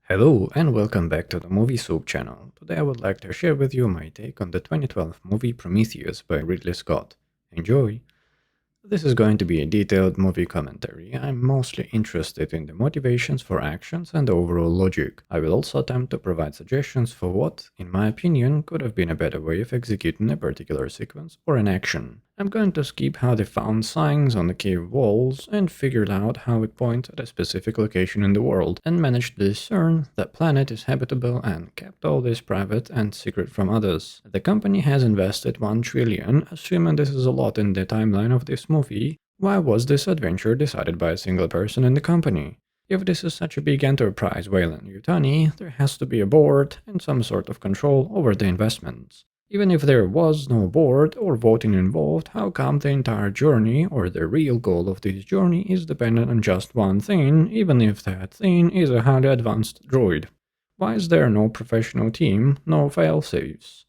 Hello and welcome back to the Movie Soup channel. Today I would like to share with you my take on the 2012 movie Prometheus by Ridley Scott. Enjoy! This is going to be a detailed movie commentary. I'm mostly interested in the motivations for actions and the overall logic. I will also attempt to provide suggestions for what, in my opinion, could have been a better way of executing a particular sequence or an action. I'm going to skip how they found signs on the cave walls and figured out how it points at a specific location in the world and managed to discern that planet is habitable and kept all this private and secret from others. The company has invested 1 trillion, assuming this is a lot in the timeline of this movie. Why was this adventure decided by a single person in the company? If this is such a big enterprise, Weyland-Yutani, there has to be a board and some sort of control over the investments. Even if there was no board or voting involved, how come the entire journey or the real goal of this journey is dependent on just one thing, even if that thing is a highly advanced droid? Why is there no professional team, no fail-safes?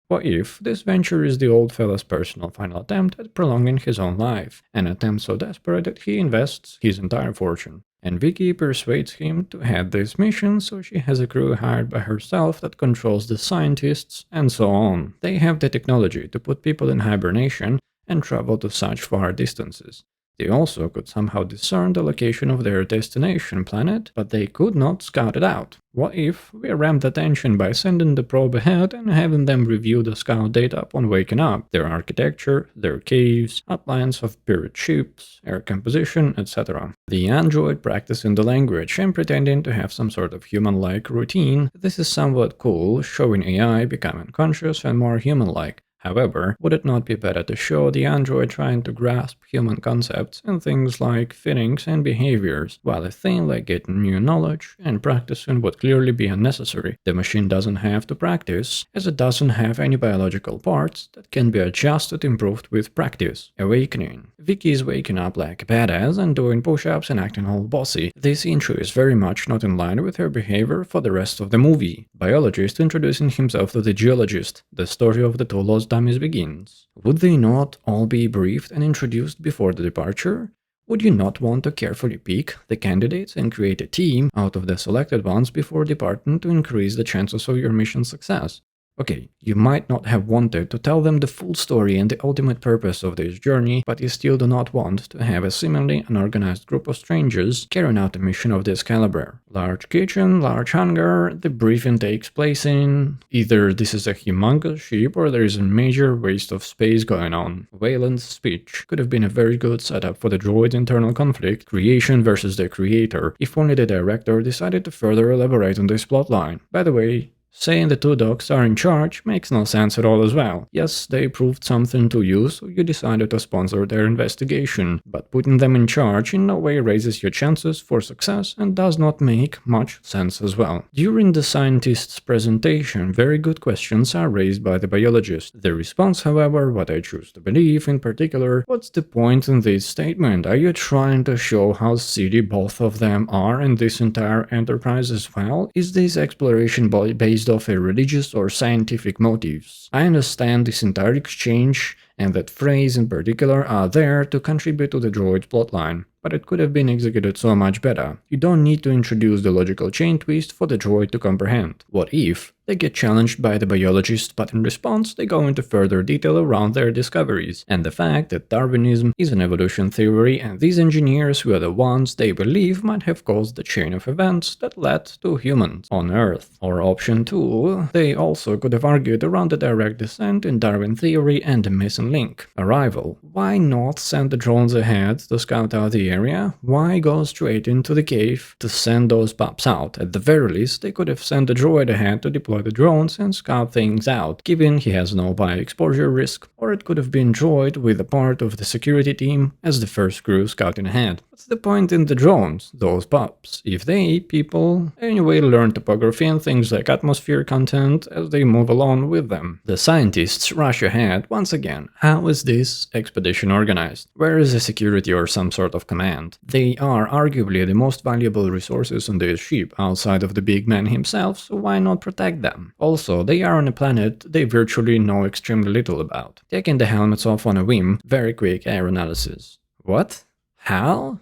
What if this venture is the old fella's personal final attempt at prolonging his own life, an attempt so desperate that he invests his entire fortune? And Vicky persuades him to head this mission, so she has a crew hired by herself that controls the scientists, and so on. They have the technology to put people in hibernation and travel to such far distances. They also could somehow discern the location of their destination planet, but they could not scout it out. What if we ramp the tension by sending the probe ahead and having them review the scout data upon waking up, their architecture, their caves, outlines of period ships, air composition, etc. The android practicing the language and pretending to have some sort of human-like routine. This is somewhat cool, showing AI becoming conscious and more human-like. However, would it not be better to show the android trying to grasp human concepts and things like feelings and behaviors, while a thing like getting new knowledge and practicing would clearly be unnecessary? The machine doesn't have to practice, as it doesn't have any biological parts that can be adjusted improved with practice. Awakening. Vicky is waking up like a badass and doing push-ups and acting all bossy. This intro is very much not in line with her behavior for the rest of the movie. Biologist introducing himself to the geologist. The story of the two lost dummies begins. Would they not all be briefed and introduced before the departure? Would you not want to carefully pick the candidates and create a team out of the selected ones before departing to increase the chances of your mission success? Okay, you might not have wanted to tell them the full story and the ultimate purpose of this journey, but you still do not want to have a seemingly unorganized group of strangers carrying out a mission of this caliber. Large kitchen, large hangar, the briefing takes place in... either this is a humongous ship or there is a major waste of space going on. Weyland's speech could have been a very good setup for the droid's internal conflict, creation versus the creator, if only the director decided to further elaborate on this plotline. By the way, saying the two dogs are in charge makes no sense at all as well. Yes, they proved something to you, so you decided to sponsor their investigation, but putting them in charge in no way raises your chances for success and does not make much sense as well. During the scientist's presentation, very good questions are raised by the biologist. The response, however, what I choose to believe in particular, what's the point in this statement? Are you trying to show how silly both of them are in this entire enterprise as well? Is this exploration based off a religious or scientific motives? I understand this entire exchange and that phrase in particular are there to contribute to the droid's plotline, but it could have been executed so much better. You don't need to introduce the logical chain twist for the droid to comprehend. What if they get challenged by the biologist, but in response they go into further detail around their discoveries, and the fact that Darwinism is an evolution theory and these engineers were the ones they believe might have caused the chain of events that led to humans on Earth. Or option 2, they also could have argued around the direct descent in Darwin theory and the missing link. Arrival. Why not send the drones ahead to scout out the area? Why go straight into the cave to send those pups out? At the very least, they could have sent the droid ahead to deploy the drones and scout things out, given he has no by-exposure risk, or it could have been droid with a part of the security team as the first crew scouting ahead. What's the point in the drones, those pups, if they, people, anyway learn topography and things like atmosphere content as they move along with them? The scientists rush ahead once again. How is this expedition organized? Where is the security or some sort of command? They are arguably the most valuable resources on this ship outside of the big man himself, so why not protect them? Also, they are on a planet they virtually know extremely little about. Taking the helmets off on a whim, very quick air analysis. What? How?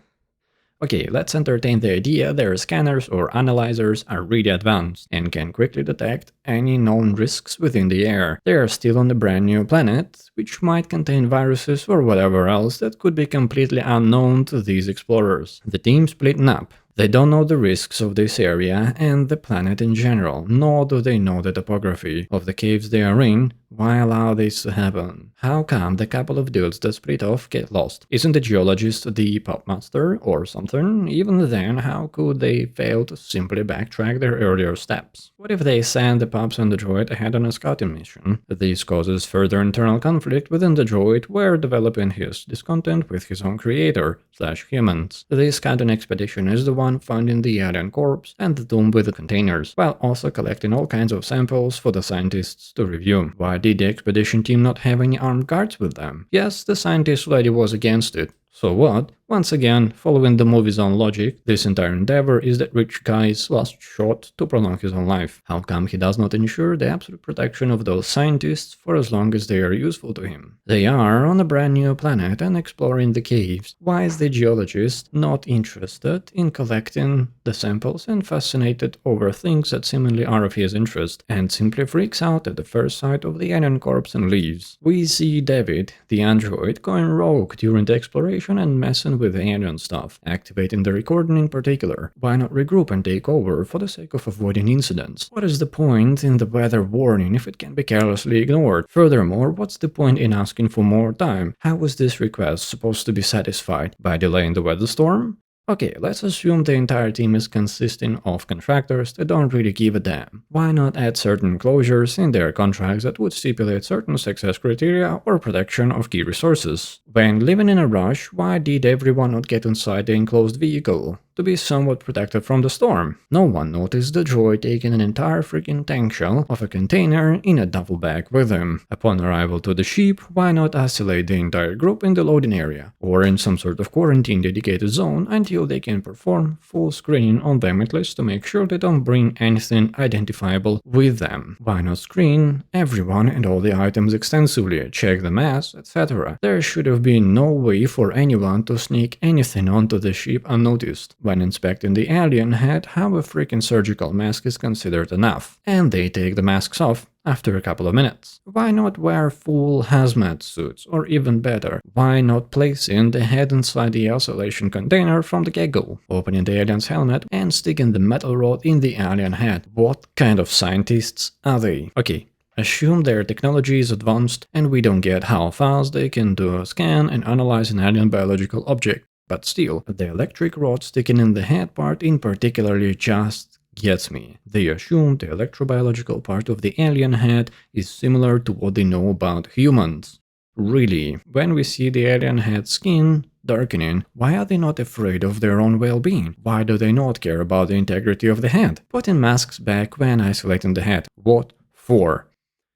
Okay, let's entertain the idea their scanners or analyzers are really advanced and can quickly detect any known risks within the air. They are still on a brand new planet, which might contain viruses or whatever else that could be completely unknown to these explorers. The team splitting up. They don't know the risks of this area and the planet in general, nor do they know the topography of the caves they are in. Why allow this to happen? How come the couple of dudes that split off get lost? Isn't the geologist the pub master or something? Even then, how could they fail to simply backtrack their earlier steps? What if they send the pups and the droid ahead on a scouting mission? This causes further internal conflict within the droid, where developing his discontent with his own creator/humans. This scouting expedition is the one finding the alien corpse and the tomb with the containers, while also collecting all kinds of samples for the scientists to review. Why did the expedition team not have any armed guards with them? Yes, the scientist lady was against it. So what? Once again, following the movie's own logic, this entire endeavor is that rich guy's last shot to prolong his own life. How come he does not ensure the absolute protection of those scientists for as long as they are useful to him? They are on a brand new planet and exploring the caves. Why is the geologist not interested in collecting the samples and fascinated over things that seemingly are of his interest, and simply freaks out at the first sight of the alien corpse and leaves? We see David, the android, going rogue during the exploration and messing with the alien stuff, activating the recording in particular. Why not regroup and take over for the sake of avoiding incidents? What is the point in the weather warning if it can be carelessly ignored? Furthermore, what's the point in asking for more time? How was this request supposed to be satisfied? By delaying the weather storm? Okay, let's assume the entire team is consisting of contractors that don't really give a damn. Why not add certain clauses in their contracts that would stipulate certain success criteria or protection of key resources? When living in a rush, why did everyone not get inside the enclosed vehicle? To be somewhat protected from the storm. No one noticed the droid taking an entire freaking tank shell of a container in a duffel bag with him. Upon arrival to the ship, why not isolate the entire group in the loading area, or in some sort of quarantine dedicated zone until they can perform full screening on them, at least to make sure they don't bring anything identifiable with them? Why not screen everyone and all the items extensively, check the mass, etc.? There should have been no way for anyone to sneak anything onto the ship unnoticed. When inspecting the alien head, how a freaking surgical mask is considered enough, and they take the masks off after a couple of minutes. Why not wear full hazmat suits, or even better, why not placing the head inside the isolation container from the get-go, opening the alien's helmet and sticking the metal rod in the alien head? What kind of scientists are they? Okay, assume their technology is advanced and we don't get how fast they can do a scan and analyze an alien biological object. But still, the electric rod sticking in the head part in particularly just gets me. They assume the electrobiological part of the alien head is similar to what they know about humans. Really, when we see the alien head skin darkening, why are they not afraid of their own well-being? Why do they not care about the integrity of the head? Putting masks back when isolating the head. What for?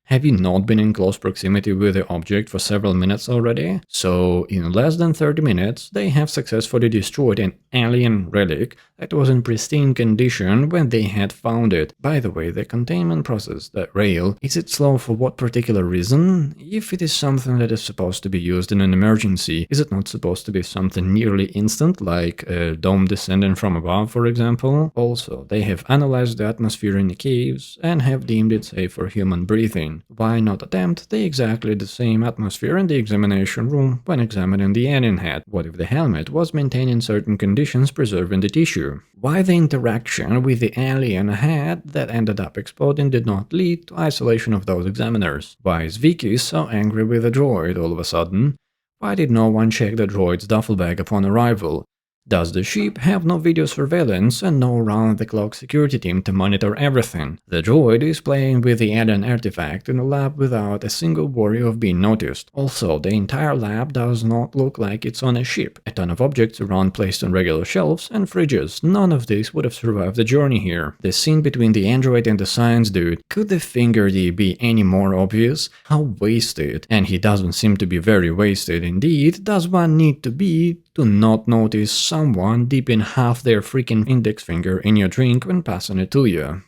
Have you not been in close proximity with the object for several minutes already? So, in less than 30 minutes, they have successfully destroyed an alien relic that was in pristine condition when they had found it. By the way, the containment process, that rail, is it slow for what particular reason? If it is something that is supposed to be used in an emergency, is it not supposed to be something nearly instant, like a dome descending from above, for example? Also, they have analyzed the atmosphere in the caves and have deemed it safe for human breathing. Why not attempt exactly the same atmosphere in the examination room when examining the alien head? What if the helmet was maintaining certain conditions preserving the tissue? Why the interaction with the alien head that ended up exploding did not lead to isolation of those examiners? Why is Vicky so angry with the droid all of a sudden? Why did no one check the droid's duffel bag upon arrival? Does the ship have no video surveillance and no round-the-clock security team to monitor everything? The droid is playing with the alien artifact in a lab without a single worry of being noticed. Also, the entire lab does not look like it's on a ship. A ton of objects around placed on regular shelves and fridges. None of this would have survived the journey here. The scene between the android and the science dude. Could the finger D be any more obvious? How wasted, and he doesn't seem to be very wasted indeed, does one need to be to not notice someone dipping half their freaking index finger in your drink when passing it to you?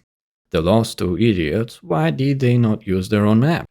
The last two idiots, why did they not use their own map?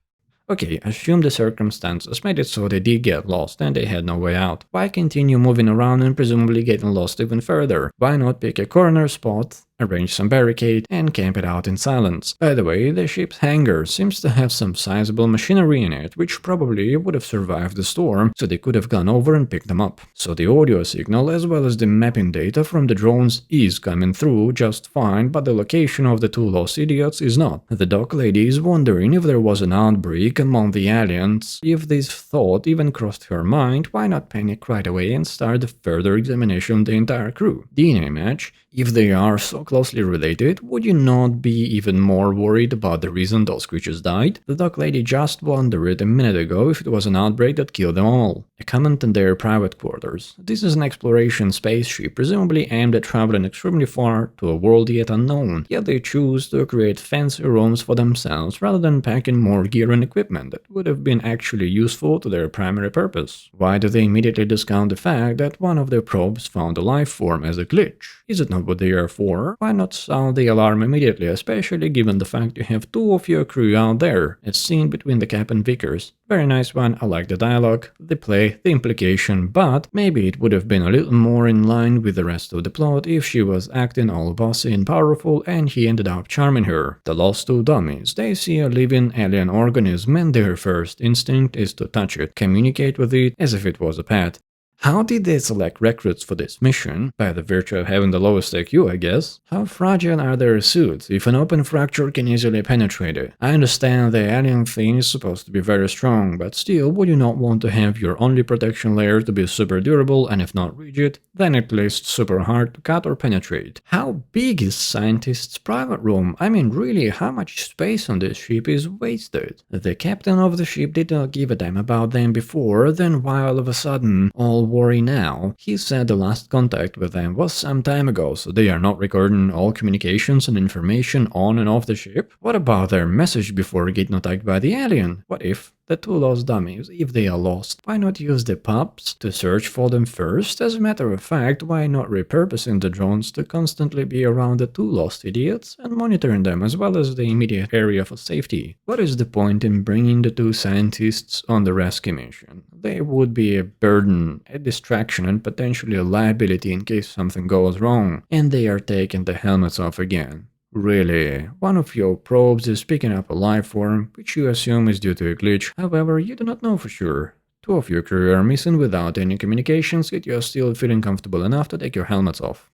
Okay, assume the circumstances made it so they did get lost and they had no way out. Why continue moving around and presumably getting lost even further? Why not pick a corner spot, arrange some barricade, and camp it out in silence? By the way, the ship's hangar seems to have some sizable machinery in it, which probably would have survived the storm, so they could have gone over and picked them up. So the audio signal as well as the mapping data from the drones is coming through just fine, but the location of the two lost idiots is not. The dock lady is wondering if there was an outbreak among the aliens. If this thought even crossed her mind, why not panic right away and start a further examination of the entire crew? DNA match? If they are so closely related, would you not be even more worried about the reason those creatures died? The dock lady just wondered a minute ago if it was an outbreak that killed them all. A comment in their private quarters. This is an exploration spaceship, presumably aimed at traveling extremely far to a world yet unknown, yet they choose to create fancy rooms for themselves rather than packing more gear and equipment that would have been actually useful to their primary purpose. Why do they immediately discount the fact that one of their probes found a life form as a glitch? Is it not what they are for? Why not sound the alarm immediately, especially given the fact you have two of your crew out there, as seen between the Cap and Vickers? Very nice one, I like the dialogue, the play, the implication, but maybe it would have been a little more in line with the rest of the plot if she was acting all bossy and powerful and he ended up charming her. The lost two dummies, they see a living alien organism and their first instinct is to touch it, communicate with it as if it was a pet. How did they select recruits for this mission? By the virtue of having the lowest IQ, I guess. How fragile are their suits, if an open fracture can easily penetrate it? I understand the alien thing is supposed to be very strong, but still, would you not want to have your only protection layer to be super durable and if not rigid, then at least super hard to cut or penetrate? How big is scientist's private room? I mean, really, how much space on this ship is wasted? The captain of the ship did not give a damn about them before, then why all of a sudden, all worry now? He said the last contact with them was some time ago, so they are not recording all communications and information on and off the ship? What about their message before getting attacked by the alien? What if the two lost dummies, if they are lost, why not use the pups to search for them first? As a matter of fact, why not repurposing the drones to constantly be around the two lost idiots and monitoring them as well as the immediate area for safety? What is the point in bringing the two scientists on the rescue mission? They would be a burden, a distraction and potentially a liability in case something goes wrong, and they are taking the helmets off again. Really, one of your probes is picking up a life form, which you assume is due to a glitch, however, you do not know for sure. Two of your crew are missing without any communications, yet you are still feeling comfortable enough to take your helmets off.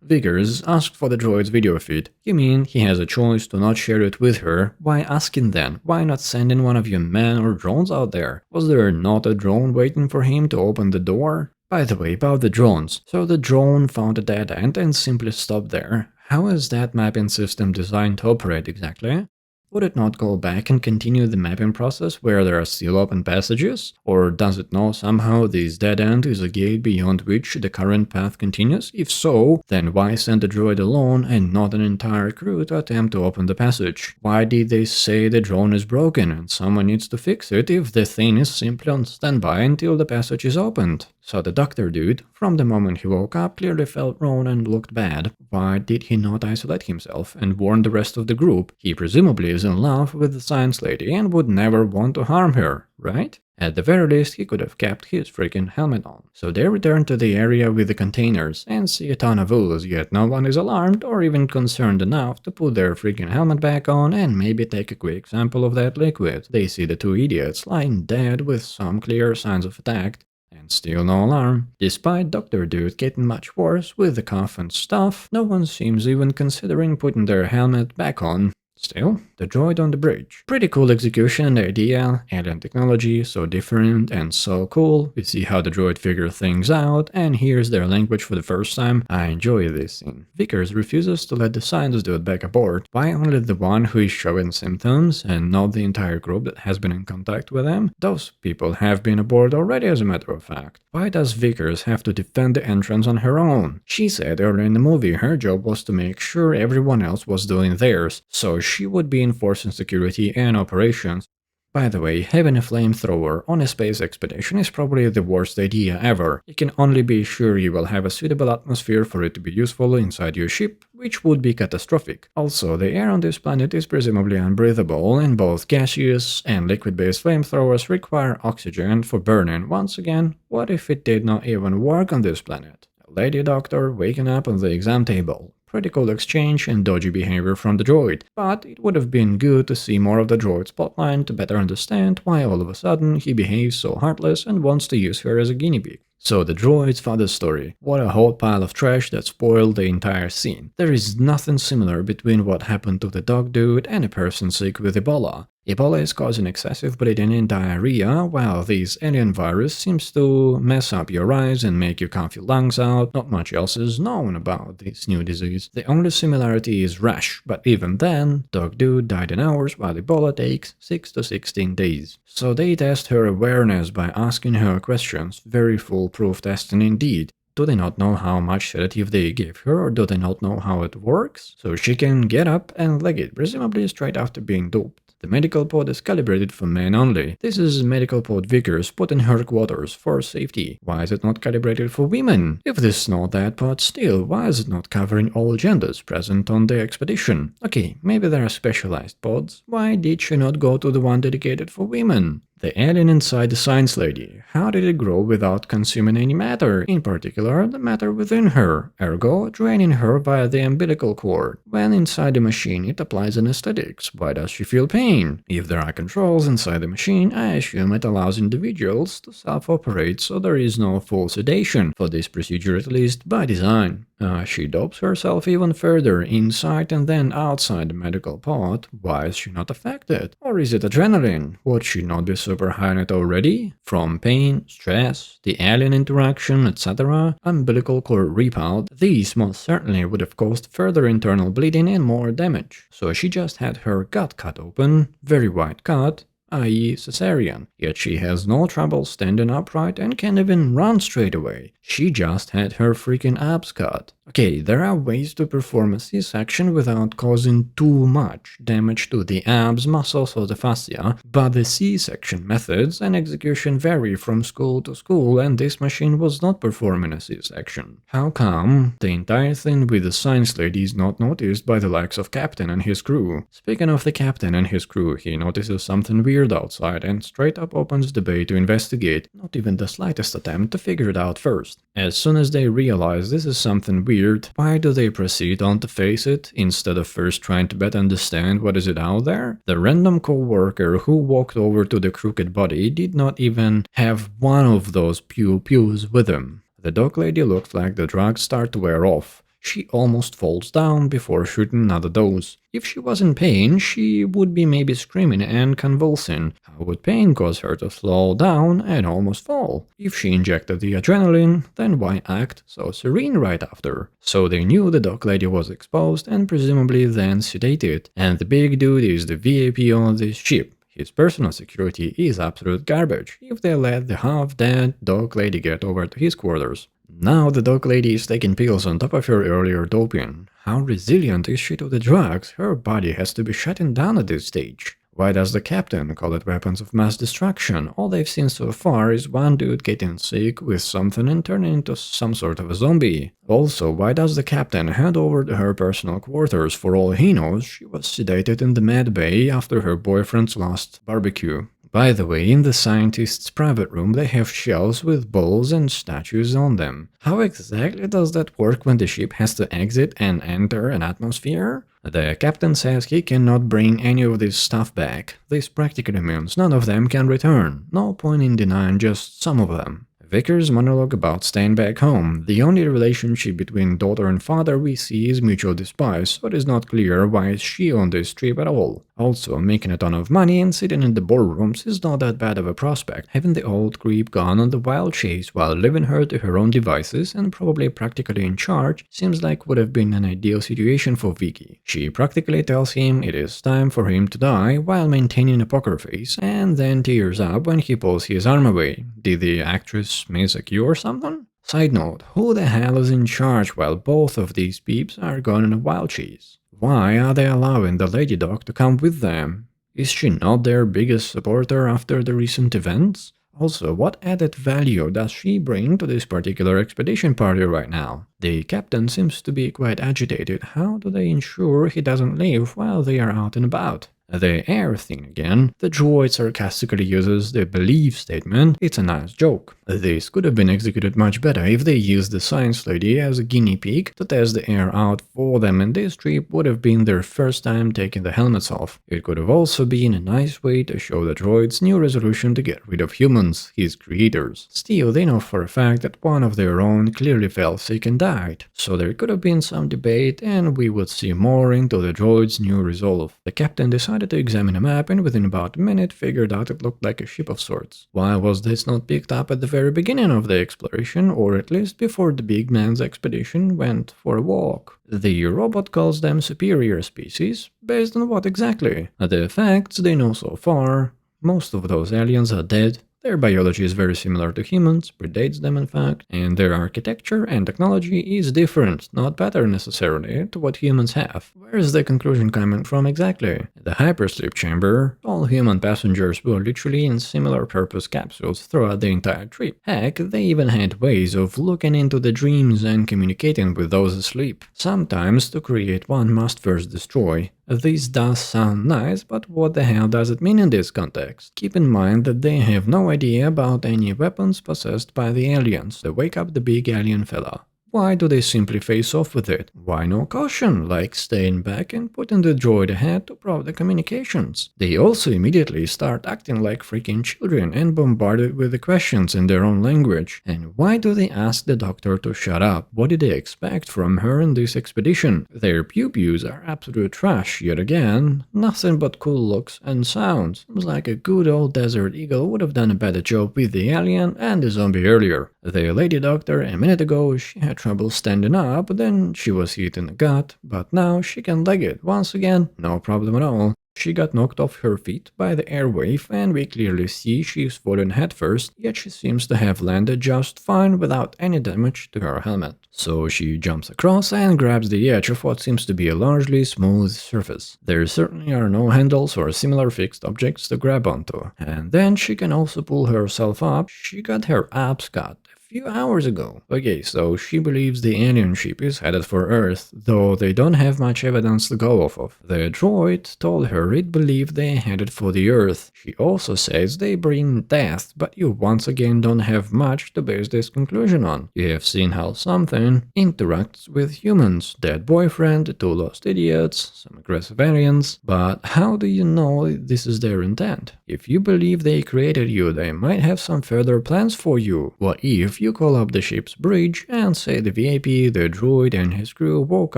Vickers asked for the droid's video feed. You mean he has a choice to not share it with her? Why asking then? Why not sending one of your men or drones out there? Was there not a drone waiting for him to open the door? By the way, about the drones. So the drone found a dead end and simply stopped there. How is that mapping system designed to operate exactly? Would it not go back and continue the mapping process where there are still open passages? Or does it know somehow this dead end is a gate beyond which the current path continues? If so, then why send the droid alone and not an entire crew to attempt to open the passage? Why did they say the drone is broken and someone needs to fix it if the thing is simply on standby until the passage is opened? So the doctor dude, from the moment he woke up, clearly felt wrong and looked bad. Why did he not isolate himself and warn the rest of the group? He presumably is in love with the science lady and would never want to harm her, right? At the very least, he could have kept his freaking helmet on. So they return to the area with the containers and see a ton of ooze, yet no one is alarmed or even concerned enough to put their freaking helmet back on and maybe take a quick sample of that liquid. They see the two idiots lying dead with some clear signs of attack, and still no alarm. Despite Dr. Dude getting much worse with the cough and stuff, no one seems even considering putting their helmet back on. Still, the droid on the bridge. Pretty cool execution and idea, alien technology, so different and so cool. We see how the droid figures things out and hears their language for the first time. I enjoy this scene. Vickers refuses to let the science dude back aboard. Why only the one who is showing symptoms and not the entire group that has been in contact with them? Those people have been aboard already, as a matter of fact. Why does Vickers have to defend the entrance on her own? She said earlier in the movie her job was to make sure everyone else was doing theirs, so she would be enforcing security and operations. By the way, having a flamethrower on a space expedition is probably the worst idea ever. You can only be sure you will have a suitable atmosphere for it to be useful inside your ship, which would be catastrophic. Also, the air on this planet is presumably unbreathable, and both gaseous and liquid-based flamethrowers require oxygen for burning. Once again, what if it did not even work on this planet? A lady doctor waking up on the exam table. Pretty cool exchange and dodgy behavior from the droid, but it would have been good to see more of the droid's plotline to better understand why all of a sudden he behaves so heartless and wants to use her as a guinea pig. So the droid's father's story. What a whole pile of trash that spoiled the entire scene. There is nothing similar between what happened to the dog dude and a person sick with Ebola. Ebola is causing excessive bleeding and diarrhea, while this alien virus seems to mess up your eyes and make you cough your lungs out. Not much else is known about this new disease. The only similarity is rash, but even then, dog dude died in hours while Ebola takes 6 to 16 days. So they test her awareness by asking her questions, very foolproof testing indeed. Do they not know how much sedative they give her, or do they not know how it works? So she can get up and leg it, presumably straight after being doped. The medical pod is calibrated for men only. This is medical pod Vickers put in her quarters for safety. Why is it not calibrated for women? If this is not that pod still, why is it not covering all genders present on the expedition? Okay, maybe there are specialized pods. Why did she not go to the one dedicated for women? The alien inside the science lady. How did it grow without consuming any matter? In particular, the matter within her, ergo draining her via the umbilical cord. When inside the machine, it applies anesthetics. Why does she feel pain? If there are controls inside the machine, I assume it allows individuals to self-operate, so there is no full sedation, for this procedure at least by design. She dopes herself even further, inside and then outside the medical pod. Why is she not affected? Or is it adrenaline? Would she not be super high on it already? From pain, stress, the alien interaction, etc., umbilical cord rip out, these most certainly would have caused further internal bleeding and more damage. So she just had her gut cut open, very wide cut, i.e. cesarean, yet she has no trouble standing upright and can even run straight away. She just had her freaking abs cut. Okay, there are ways to perform a C-section without causing too much damage to the abs, muscles or the fascia, but the C-section methods and execution vary from school to school, and this machine was not performing a C-section. How come the entire thing with the science lady is not noticed by the likes of Captain and his crew? Speaking of the Captain and his crew, he notices something weird outside and straight up opens the bay to investigate, not even the slightest attempt to figure it out first. As soon as they realize this is something weird, why do they proceed on to face it, instead of first trying to better understand what is it out there? The random co-worker who walked over to the crooked body did not even have one of those pew-pews with him. The dog lady looked like the drugs start to wear off. She almost falls down before shooting another dose. If she was in pain, she would be maybe screaming and convulsing. How would pain cause her to slow down and almost fall? If she injected the adrenaline, then why act so serene right after? So they knew the dog lady was exposed and presumably then sedated, and the big dude is the VIP on this ship. His personal security is absolute garbage if they let the half-dead dog lady get over to his quarters. Now the dog lady is taking pills on top of her earlier doping. How resilient is she to the drugs? Her body has to be shutting down at this stage. Why does the captain call it weapons of mass destruction? All they've seen so far is one dude getting sick with something and turning into some sort of a zombie. Also, why does the captain head over to her personal quarters? For all he knows, she was sedated in the med bay after her boyfriend's last barbecue. By the way, in the scientist's private room they have shelves with bowls and statues on them. How exactly does that work when the ship has to exit and enter an atmosphere? The captain says he cannot bring any of this stuff back. This practically means none of them can return. No point in denying just some of them. Vickers' monologue about staying back home. The only relationship between daughter and father we see is mutual despise, so it is not clear why is she on this trip at all. Also, making a ton of money and sitting in the boardrooms is not that bad of a prospect, having the old creep gone on the wild chase while leaving her to her own devices and probably practically in charge seems like would have been an ideal situation for Vicky. She practically tells him it is time for him to die while maintaining a poker face, and then tears up when he pulls his arm away. Did the actress miss a cue or something? Side note, who the hell is in charge while both of these peeps are going on a wild chase? Why are they allowing the lady dog to come with them? Is she not their biggest supporter after the recent events? Also, what added value does she bring to this particular expedition party right now? The captain seems to be quite agitated. How do they ensure he doesn't leave while they are out and about? The air thing again. The droid sarcastically uses the belief statement. It's a nice joke. This could have been executed much better if they used the science lady as a guinea pig to test the air out for them, and this trip would have been their first time taking the helmets off. It could have also been a nice way to show the droid's new resolution to get rid of humans, his creators. Still, they know for a fact that one of their own clearly fell sick and died, so there could have been some debate and we would see more into the droid's new resolve. The captain decided to examine a map and within about a minute figured out it looked like a ship of sorts. Why was this not picked up at the very beginning of the exploration, or at least before the big man's expedition went for a walk? The robot calls them superior species. Based on what exactly? The facts they know so far. Most of those aliens are dead. Their biology is very similar to humans, predates them in fact, and their architecture and technology is different, not better necessarily, to what humans have. Where is the conclusion coming from exactly? The hypersleep chamber. All human passengers were literally in similar purpose capsules throughout the entire trip. Heck, they even had ways of looking into the dreams and communicating with those asleep. Sometimes to create one must first destroy. This does sound nice, but what the hell does it mean in this context? Keep in mind that they have no idea about any weapons possessed by the aliens that wake up the big alien fella. Why do they simply face off with it? Why no caution, like staying back and putting the droid ahead to probe the communications? They also immediately start acting like freaking children and bombard it with the questions in their own language. And why do they ask the doctor to shut up? What did they expect from her in this expedition? Their pew-pews are absolute trash yet again. Nothing but cool looks and sounds. Seems like a good old Desert Eagle would have done a better job with the alien and the zombie earlier. The lady doctor, a minute ago, she had trouble standing up, then she was hit in the gut, but now she can leg it once again, no problem at all. She got knocked off her feet by the airwave, and we clearly see she's fallen headfirst, yet she seems to have landed just fine without any damage to her helmet. So she jumps across and grabs the edge of what seems to be a largely smooth surface. There certainly are no handles or similar fixed objects to grab onto. And then she can also pull herself up. She got her abs cut few hours ago. Okay, so she believes the alien ship is headed for Earth, though they don't have much evidence to go off of. The droid told her it believed they headed for the Earth. She also says they bring death, but you once again don't have much to base this conclusion on. You have seen how something interacts with humans. Dead boyfriend, two lost idiots, some aggressive aliens, but how do you know this is their intent? If you believe they created you, they might have some further plans for you. What if you call up the ship's bridge and say the VIP, the droid and his crew woke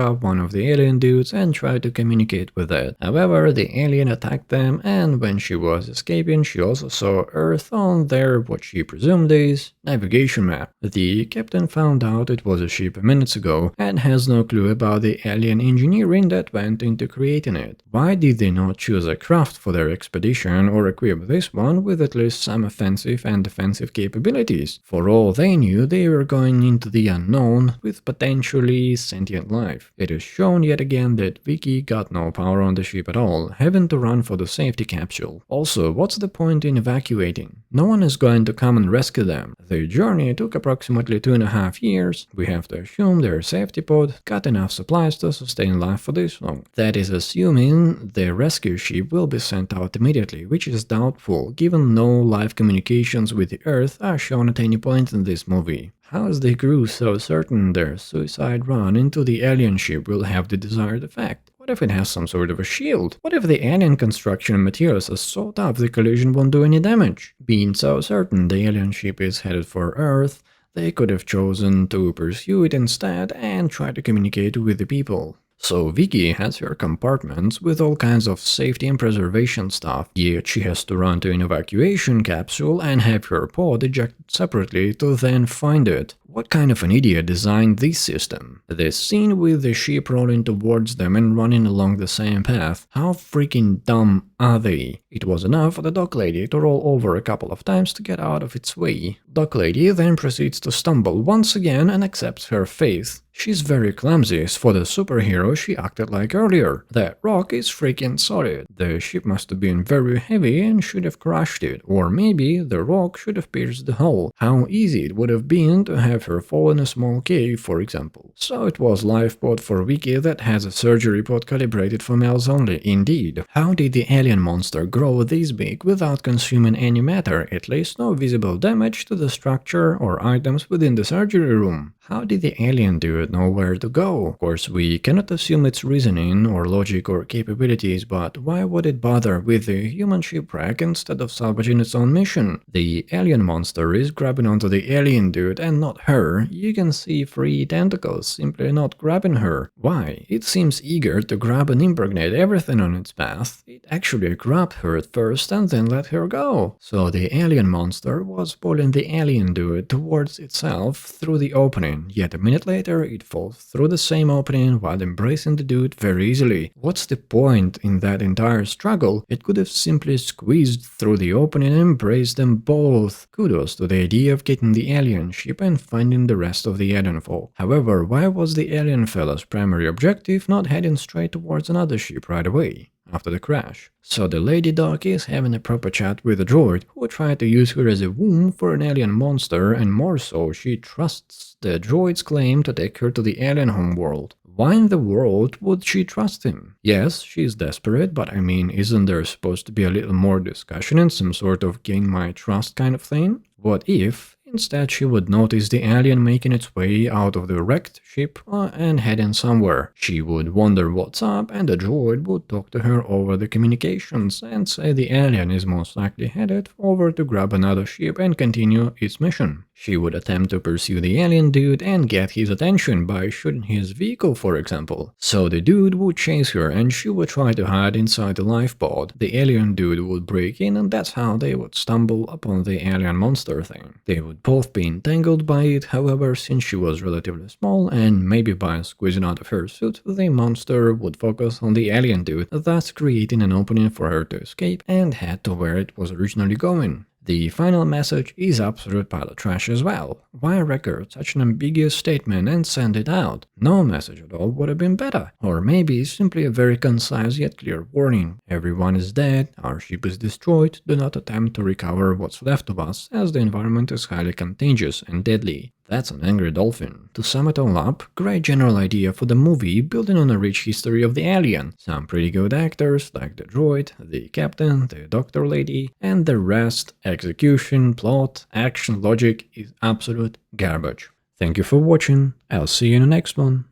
up one of the alien dudes and tried to communicate with it. However, the alien attacked them, and when she was escaping, she also saw Earth on their what she presumed is navigation map. The captain found out it was a ship minutes ago and has no clue about the alien engineering that went into creating it. Why did they not choose a craft for their expedition or equip this one with at least some offensive and defensive capabilities? For all they knew, they were going into the unknown with potentially sentient life. It is shown yet again that Vicky got no power on the ship at all, having to run for the safety capsule. Also, what's the point in evacuating? No one is going to come and rescue them. The journey took approximately 2.5 years. We have to assume their safety pod got enough supplies to sustain life for this long. That is assuming the rescue ship will be sent out immediately, which is doubtful given no live communications with the Earth are shown at any point in this movie. How is the crew so certain their suicide run into the alien ship will have the desired effect? What if it has some sort of a shield? What if the alien construction materials are so tough the collision won't do any damage? Being so certain the alien ship is headed for Earth, they could have chosen to pursue it instead and try to communicate with the people. So Vicky has her compartments with all kinds of safety and preservation stuff, yet she has to run to an evacuation capsule and have her pod ejected separately to then find it. What kind of an idiot designed this system? The scene with the ship rolling towards them and running along the same path, how freaking dumb are they? It was enough for the dock lady to roll over a couple of times to get out of its way. Dock lady then proceeds to stumble once again and accepts her fate. She's very clumsy for the superhero she acted like earlier. That rock is freaking solid. The ship must have been very heavy and should have crushed it, or maybe the rock should have pierced the hull. How easy it would have been to have her fall in a small cave, for example. So it was lifepod for Wiki that has a surgery pod calibrated for males only. Indeed. How did the alien monster grow this big without consuming any matter, at least no visible damage to the structure or items within the surgery room? How did the alien dude know where to go? Of course, we cannot assume its reasoning or logic or capabilities, but why would it bother with the human shipwreck instead of salvaging its own mission? The alien monster is grabbing onto the alien dude and not her. You can see 3 tentacles simply not grabbing her. Why? It seems eager to grab and impregnate everything on its path. It actually grabbed her at first and then let her go. So the alien monster was pulling the alien dude towards itself through the opening. Yet a minute later, it falls through the same opening while embracing the dude very easily. What's the point in that entire struggle? It could have simply squeezed through the opening and embraced them both. Kudos to the idea of getting the alien ship and finding the rest of the alien folk. However, why was the alien fella's primary objective not heading straight towards another ship right away after the crash? So the lady doc is having a proper chat with a droid who tried to use her as a womb for an alien monster, and more so, she trusts the droid's claim to take her to the alien homeworld. Why in the world would she trust him? Yes, she's desperate, but I mean, isn't there supposed to be a little more discussion and some sort of gain my trust kind of thing? What if instead she would notice the alien making its way out of the wrecked ship and heading somewhere? She would wonder what's up, and the droid would talk to her over the communications and say the alien is most likely headed over to grab another ship and continue its mission. She would attempt to pursue the alien dude and get his attention by shooting his vehicle, for example. So the dude would chase her and she would try to hide inside the lifeboat. The alien dude would break in, and that's how they would stumble upon the alien monster thing. They would both be entangled by it, however, since she was relatively small, and maybe by squeezing out of her suit, the monster would focus on the alien dude, thus creating an opening for her to escape and head to where it was originally going. The final message is absolute pile of trash as well. Why record such an ambiguous statement and send it out? No message at all would have been better. Or maybe simply a very concise yet clear warning. Everyone is dead, our ship is destroyed, do not attempt to recover what's left of us, as the environment is highly contagious and deadly. That's an angry dolphin. To sum it all up, great general idea for the movie building on a rich history of the alien. Some pretty good actors like the droid, the captain, the doctor lady, and the rest. Execution, plot, action, logic is absolute garbage. Thank you for watching, I'll see you in the next one.